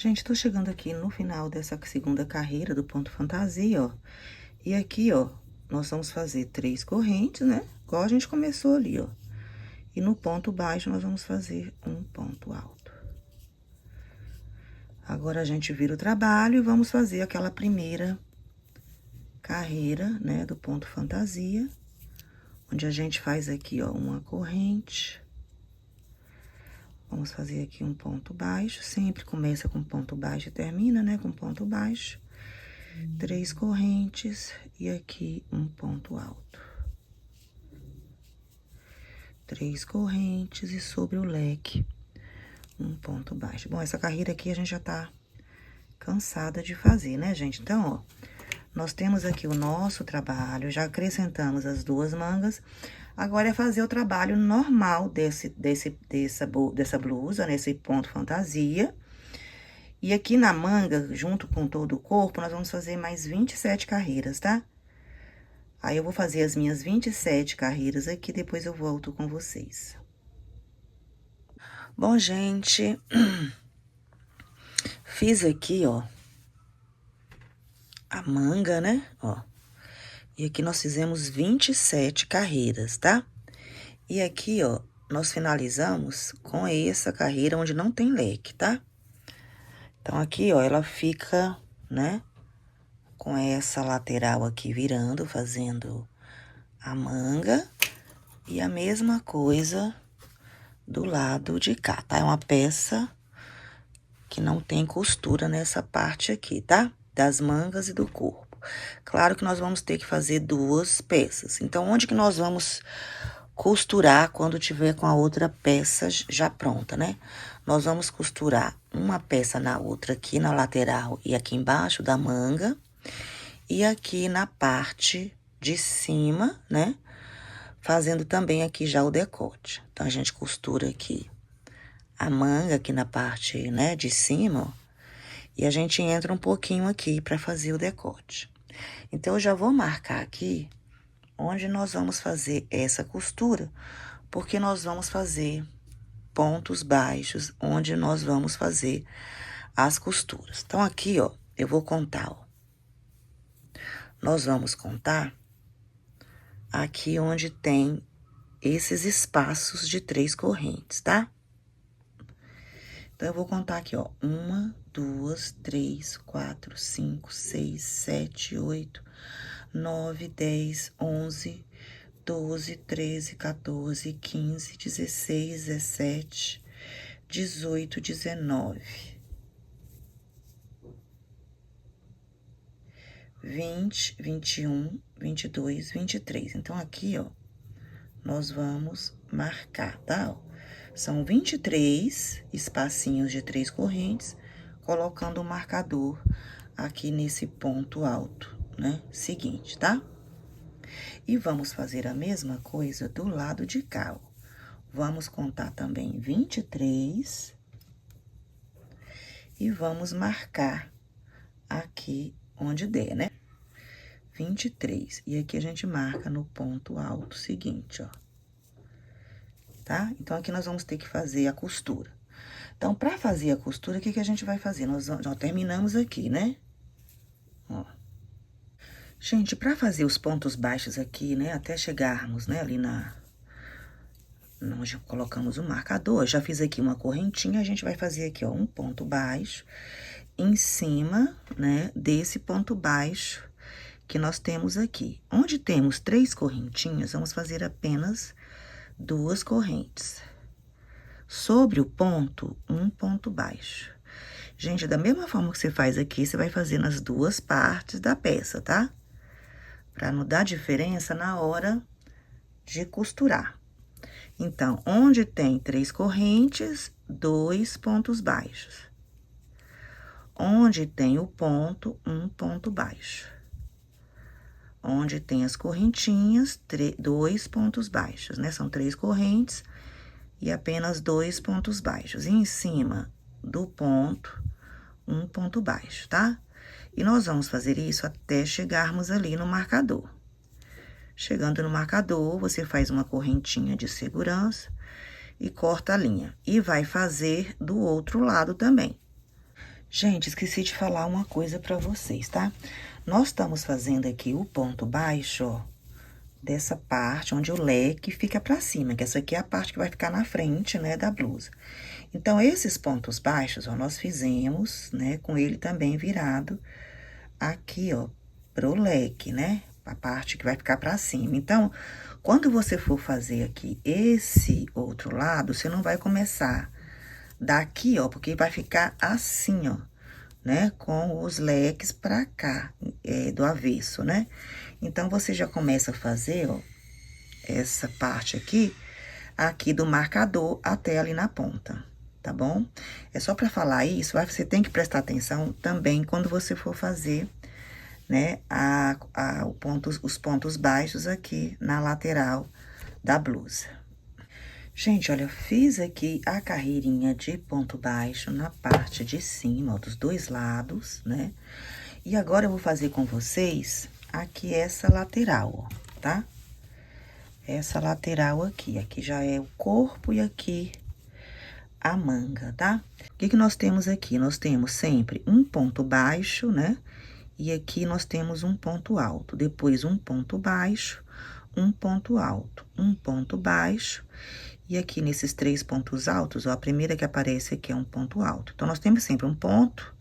Gente, tô chegando aqui no final dessa segunda carreira do ponto fantasia, ó. E aqui, ó, nós vamos fazer 3 correntes, né? Igual a gente começou ali, ó. E no ponto baixo, nós vamos fazer um ponto alto. Agora, a gente vira o trabalho e vamos fazer aquela primeira carreira, né, do ponto fantasia. Onde a gente faz aqui, ó, uma corrente. Vamos fazer aqui um ponto baixo, sempre começa com ponto baixo e termina, né, com ponto baixo. 3 correntes e aqui um ponto alto. 3 correntes e sobre o leque, um ponto baixo. Bom, essa carreira aqui a gente já tá cansada de fazer, né, gente? Então, ó, nós temos aqui o nosso trabalho, já acrescentamos as 2 mangas. Agora, é fazer o trabalho normal dessa blusa, nesse ponto fantasia. E aqui na manga, junto com todo o corpo, nós vamos fazer mais 27 carreiras, tá? Aí, eu vou fazer as minhas 27 carreiras aqui, depois eu volto com vocês. Bom, gente, fiz aqui, ó, a manga, né? Ó. E aqui nós fizemos 27 carreiras, tá? E aqui, ó, nós finalizamos com essa carreira onde não tem leque, tá? Então, aqui, ó, ela fica, né, com essa lateral aqui virando, fazendo a manga. E a mesma coisa do lado de cá, tá? É uma peça que não tem costura nessa parte aqui, tá? Das mangas e do corpo. Claro que nós vamos ter que fazer 2 peças. Então, onde que nós vamos costurar quando tiver com a outra peça já pronta, né? Nós vamos costurar uma peça na outra aqui na lateral e aqui embaixo da manga. E aqui na parte de cima, né? Fazendo também aqui já o decote. Então, a gente costura aqui a manga aqui na parte, né, de cima, ó. E a gente entra um pouquinho aqui pra fazer o decote. Então, eu já vou marcar aqui onde nós vamos fazer essa costura, porque nós vamos fazer pontos baixos, onde nós vamos fazer as costuras. Então, aqui, ó, eu vou contar, ó. Nós vamos contar aqui onde tem esses espaços de 3 correntes, tá? Então, eu vou contar aqui, ó. 1, 2, 3, 4, 5, 6, 7, 8, 9, 10, 11, 12, 13, 14, 15, 16, 17, 18, 19, 20, 21, 22, 23. Então, aqui, ó, nós vamos marcar, tá? São 23 espacinhos de 3 correntes, colocando o marcador aqui nesse ponto alto, né? Seguinte, tá? E vamos fazer a mesma coisa do lado de cá, ó. Vamos contar também 23 e vamos marcar aqui onde der, né? 23. E aqui a gente marca no ponto alto seguinte, ó. Tá? Então, aqui nós vamos ter que fazer a costura. Então, pra fazer a costura, o que que a gente vai fazer? Nós já terminamos aqui, né? Ó. Gente, pra fazer os pontos baixos aqui, né? Até chegarmos, né? Ali Nós já colocamos o marcador, já fiz aqui uma correntinha, a gente vai fazer aqui, ó, um ponto baixo em cima, né, desse ponto baixo que nós temos aqui. Onde temos 3 correntinhas, vamos fazer apenas 2 correntes. Sobre o ponto, um ponto baixo. Gente, da mesma forma que você faz aqui, você vai fazer nas 2 partes da peça, tá? Pra não dar diferença na hora de costurar. Então, onde tem 3 correntes, 2 pontos baixos. Onde tem o ponto, um ponto baixo. Onde tem as correntinhas, 2 pontos baixos, né? São 3 correntes e apenas 2 pontos baixos. E em cima do ponto, um ponto baixo, tá? E nós vamos fazer isso até chegarmos ali no marcador. Chegando no marcador, você faz uma correntinha de segurança e corta a linha. E vai fazer do outro lado também. Gente, esqueci de falar uma coisa pra vocês, tá? Nós estamos fazendo aqui o ponto baixo, ó, dessa parte onde o leque fica pra cima, que essa aqui é a parte que vai ficar na frente, né, da blusa. Então, esses pontos baixos, ó, nós fizemos, né, com ele também virado aqui, ó, pro leque, né? A parte que vai ficar pra cima. Então, quando você for fazer aqui esse outro lado, você não vai começar daqui, ó, porque vai ficar assim, ó, né? Com os leques pra cá, do avesso, né? Então, você já começa a fazer, ó, essa parte aqui do marcador até ali na ponta, tá bom? É só pra falar isso, você tem que prestar atenção também quando você for fazer, né, os pontos baixos aqui na lateral da blusa. Gente, olha, eu fiz aqui a carreirinha de ponto baixo na parte de cima, ó, dos 2 lados, né? E agora eu vou fazer com vocês aqui essa lateral, ó, tá? Essa lateral aqui já é o corpo e aqui a manga, tá? O que que nós temos aqui? Nós temos sempre um ponto baixo, né? E aqui nós temos um ponto alto, depois um ponto baixo, um ponto alto, um ponto baixo. E aqui nesses 3 pontos altos, ó, a primeira que aparece aqui é um ponto alto. Então, nós temos sempre um ponto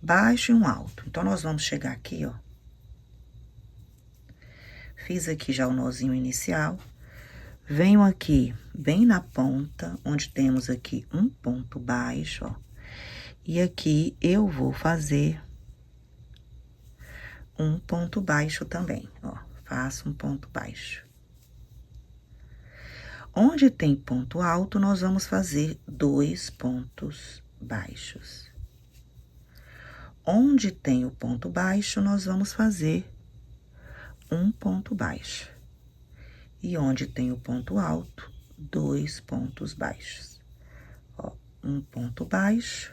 baixo e um alto. Então, nós vamos chegar aqui, ó. Fiz aqui já o nozinho inicial. Venho aqui bem na ponta, onde temos aqui um ponto baixo, ó. E aqui eu vou fazer um ponto baixo também, ó. Faço um ponto baixo. Onde tem ponto alto, nós vamos fazer 2 pontos baixos. Onde tem o ponto baixo, nós vamos fazer um ponto baixo. E onde tem o ponto alto, 2 pontos baixos. Ó, um ponto baixo,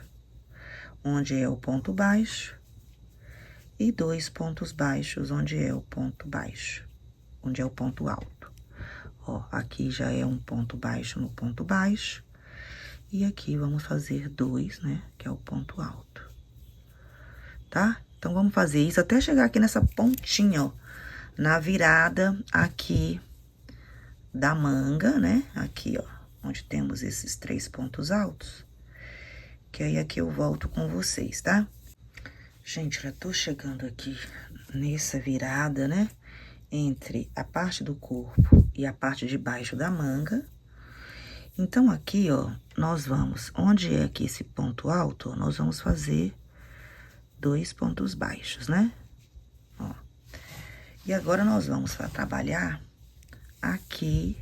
onde é o ponto baixo, e 2 pontos baixos, onde é o ponto baixo, onde é o ponto alto. Ó, aqui já é um ponto baixo no ponto baixo, e aqui vamos fazer 2, né, que é o ponto alto, tá? Então, vamos fazer isso até chegar aqui nessa pontinha, ó, na virada aqui da manga, né, aqui, ó, onde temos esses 3 pontos altos, que aí aqui eu volto com vocês, tá? Gente, já tô chegando aqui nessa virada, né, entre a parte do corpo e a parte de baixo da manga. Então, aqui, ó, nós vamos, onde é aqui esse ponto alto, ó, nós vamos fazer 2 pontos baixos, né? Ó. E agora, nós vamos trabalhar aqui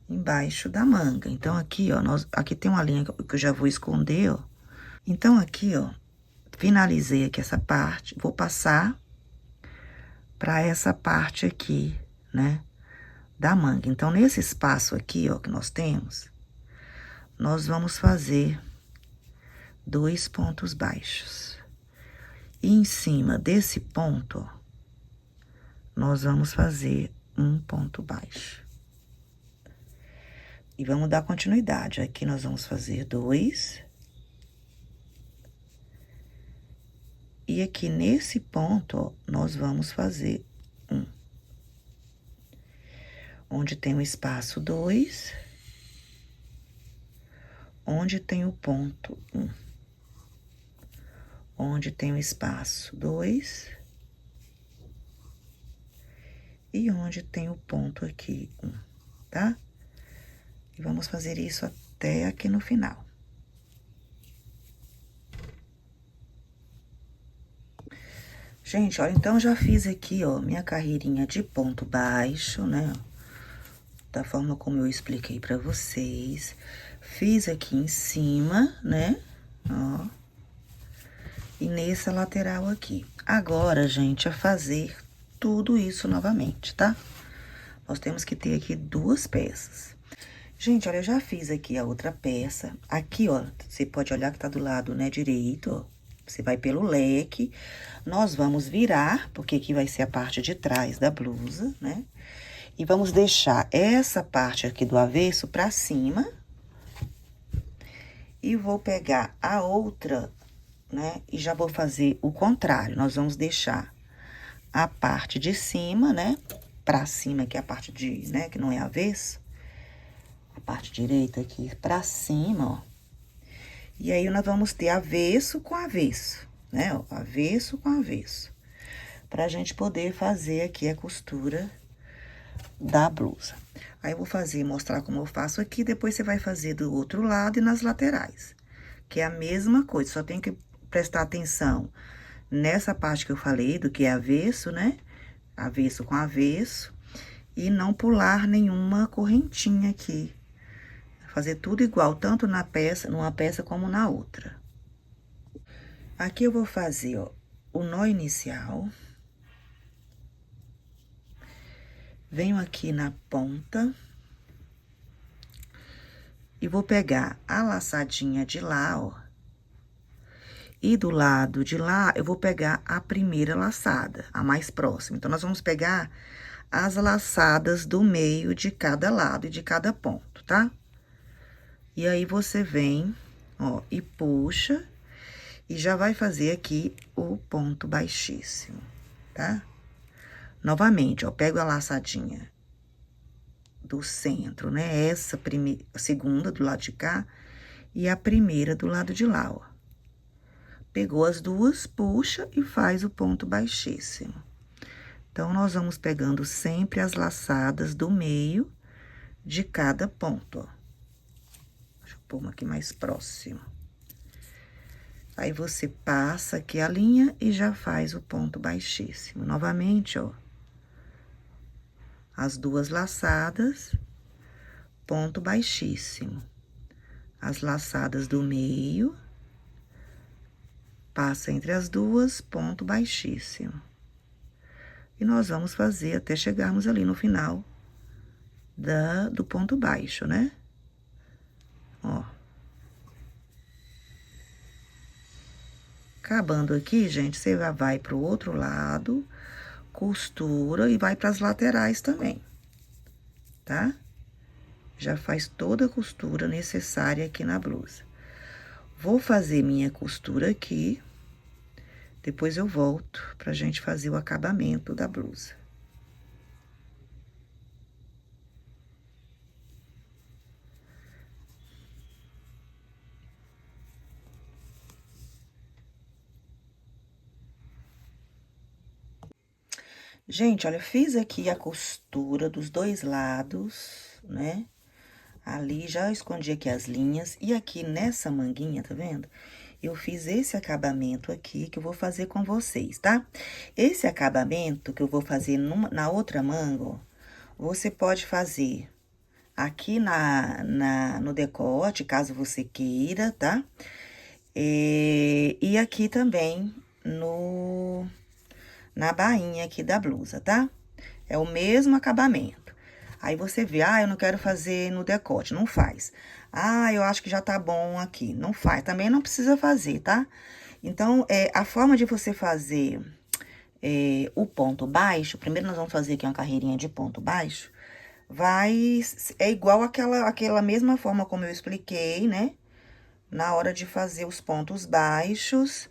embaixo da manga. Então, aqui, ó, aqui tem uma linha que eu já vou esconder, ó. Então, aqui, ó, finalizei aqui essa parte, vou passar pra essa parte aqui, né, da manga. Então, nesse espaço aqui, ó, que nós temos, nós vamos fazer 2 pontos baixos. E em cima desse ponto, ó, nós vamos fazer um ponto baixo. E vamos dar continuidade. Aqui nós vamos fazer 2. E aqui nesse ponto, ó, nós vamos fazer 1. onde tem o espaço 2, onde tem o ponto 1. Onde tem o espaço 2 e onde tem o ponto aqui 1, tá? E vamos fazer isso até aqui no final. Gente, olha, então já fiz aqui, ó, minha carreirinha de ponto baixo, né? Da forma como eu expliquei pra vocês. Fiz aqui em cima, né? Ó. E nessa lateral aqui. Agora, gente, é fazer tudo isso novamente, tá? Nós temos que ter aqui 2 peças. Gente, olha, eu já fiz aqui a outra peça. Aqui, ó, você pode olhar que tá do lado, né, direito, ó. Você vai pelo leque. Nós vamos virar, porque aqui vai ser a parte de trás da blusa, né? E vamos deixar essa parte aqui do avesso pra cima. E vou pegar a outra, né? E já vou fazer o contrário. Nós vamos deixar a parte de cima, né? Pra cima, que é a parte de, né? Que não é avesso. A parte direita aqui pra cima, ó. E aí, nós vamos ter avesso com avesso, né? Ó, avesso com avesso. Pra gente poder fazer aqui a costura da blusa. Aí, eu vou fazer, mostrar como eu faço aqui, depois você vai fazer do outro lado e nas laterais. Que é a mesma coisa, só tem que prestar atenção nessa parte que eu falei, do que é avesso, né? Avesso com avesso. E não pular nenhuma correntinha aqui. Fazer tudo igual, tanto na peça, numa peça como na outra. Aqui eu vou fazer, ó, o nó inicial. Venho aqui na ponta. E vou pegar a laçadinha de lá, ó. E do lado de lá, eu vou pegar a primeira laçada, a mais próxima. Então, nós vamos pegar as laçadas do meio de cada lado e de cada ponto, tá? E aí, você vem, ó, e puxa, e já vai fazer aqui o ponto baixíssimo, tá? Novamente, ó, pego a laçadinha do centro, né? Essa primeira, a segunda do lado de cá e a primeira do lado de lá, ó. Pegou as duas, puxa e faz o ponto baixíssimo. Então, nós vamos pegando sempre as laçadas do meio de cada ponto, ó. Deixa eu pôr uma aqui mais próximo. Aí, você passa aqui a linha e já faz o ponto baixíssimo. Novamente, ó. As duas laçadas, ponto baixíssimo. As laçadas do meio, passa entre as duas, ponto baixíssimo. E nós vamos fazer até chegarmos ali no final do ponto baixo, né? Ó. Acabando aqui, gente, você já vai pro outro lado, costura e vai pras laterais também, tá? Já faz toda a costura necessária aqui na blusa. Vou fazer minha costura aqui, depois eu volto pra gente fazer o acabamento da blusa. Gente, olha, eu fiz aqui a costura dos 2 lados, né? Ali, já escondi aqui as linhas. E aqui nessa manguinha, tá vendo? Eu fiz esse acabamento aqui que eu vou fazer com vocês, tá? Esse acabamento que eu vou fazer na outra manga, ó, você pode fazer aqui no decote, caso você queira, tá? E aqui também na bainha aqui da blusa, tá? É o mesmo acabamento. Aí, você vê, ah, eu não quero fazer no decote, não faz. Ah, eu acho que já tá bom aqui, não faz. Também não precisa fazer, tá? Então, a forma de você fazer o ponto baixo, primeiro nós vamos fazer aqui uma carreirinha de ponto baixo, é igual aquela mesma forma como eu expliquei, né? Na hora de fazer os pontos baixos,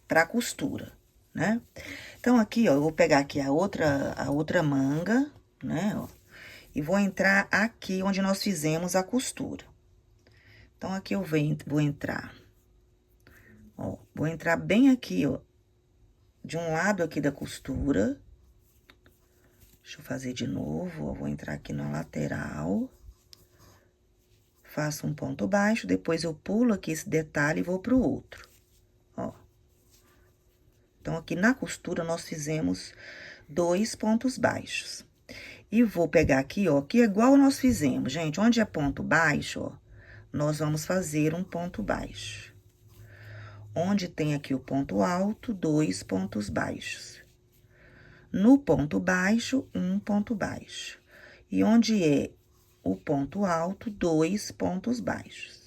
pra costura, né? Então, aqui, ó, eu vou pegar aqui a outra manga, né, ó. E vou entrar aqui onde nós fizemos a costura. Então, aqui eu vou entrar, ó, vou entrar bem aqui, ó, de um lado aqui da costura. Deixa eu fazer de novo, ó, vou entrar aqui na lateral. Faço um ponto baixo, depois eu pulo aqui esse detalhe e vou pro outro, ó. Então, aqui na costura, nós fizemos 2 pontos baixos. E vou pegar aqui, ó, que é igual nós fizemos, gente. Onde é ponto baixo, ó, nós vamos fazer um ponto baixo. Onde tem aqui o ponto alto, 2 pontos baixos. No ponto baixo, um ponto baixo. E onde é o ponto alto, 2 pontos baixos.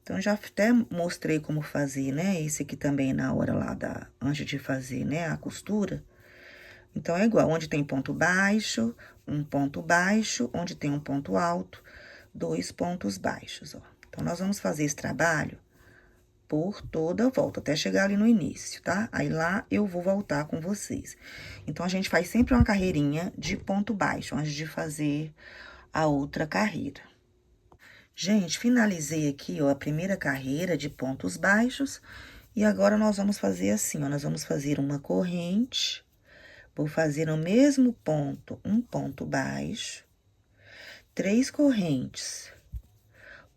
Então, já até mostrei como fazer, né? Esse aqui também na hora lá antes de fazer, né, a costura. Então, é igual, onde tem ponto baixo, um ponto baixo, onde tem um ponto alto, 2 pontos baixos, ó. Então, nós vamos fazer esse trabalho por toda a volta, até chegar ali no início, tá? Aí, lá, eu vou voltar com vocês. Então, a gente faz sempre uma carreirinha de ponto baixo, antes de fazer a outra carreira. Gente, finalizei aqui, ó, a primeira carreira de pontos baixos. E agora, nós vamos fazer assim, ó, nós vamos fazer uma corrente. Vou fazer no mesmo ponto, um ponto baixo. 3 correntes.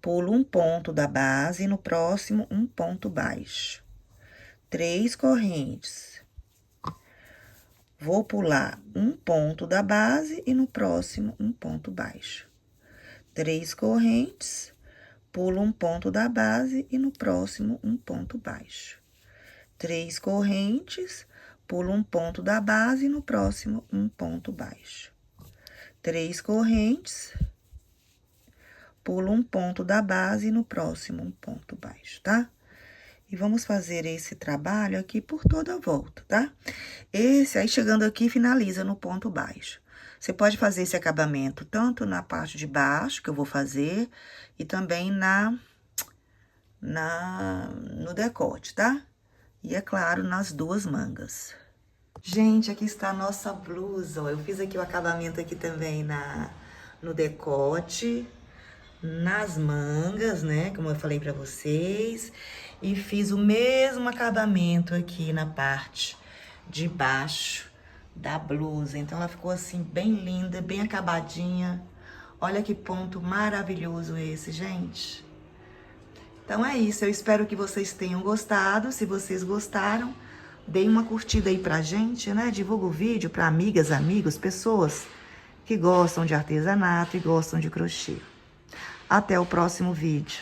Pulo um ponto da base e no próximo, um ponto baixo. 3 correntes. Vou pular um ponto da base e no próximo, um ponto baixo. 3 correntes, pulo um ponto da base e no próximo, um ponto baixo. 3 correntes, pulo um ponto da base e no próximo, um ponto baixo. 3 correntes, pulo um ponto da base e no próximo, um ponto baixo, tá? E vamos fazer esse trabalho aqui por toda a volta, tá? Aí, chegando aqui, finaliza no ponto baixo. Você pode fazer esse acabamento tanto na parte de baixo, que eu vou fazer, e também no decote, tá? E, é claro, nas 2 mangas. Gente, aqui está a nossa blusa, ó. Eu fiz aqui o acabamento aqui também no decote, nas mangas, né? Como eu falei pra vocês. E fiz o mesmo acabamento aqui na parte de baixo da blusa. Então, ela ficou assim, bem linda, bem acabadinha. Olha que ponto maravilhoso esse, gente. Então, é isso. Eu espero que vocês tenham gostado. Se vocês gostaram, deem uma curtida aí pra gente, né? Divulga o vídeo pra amigas, amigos, pessoas que gostam de artesanato e gostam de crochê. Até o próximo vídeo.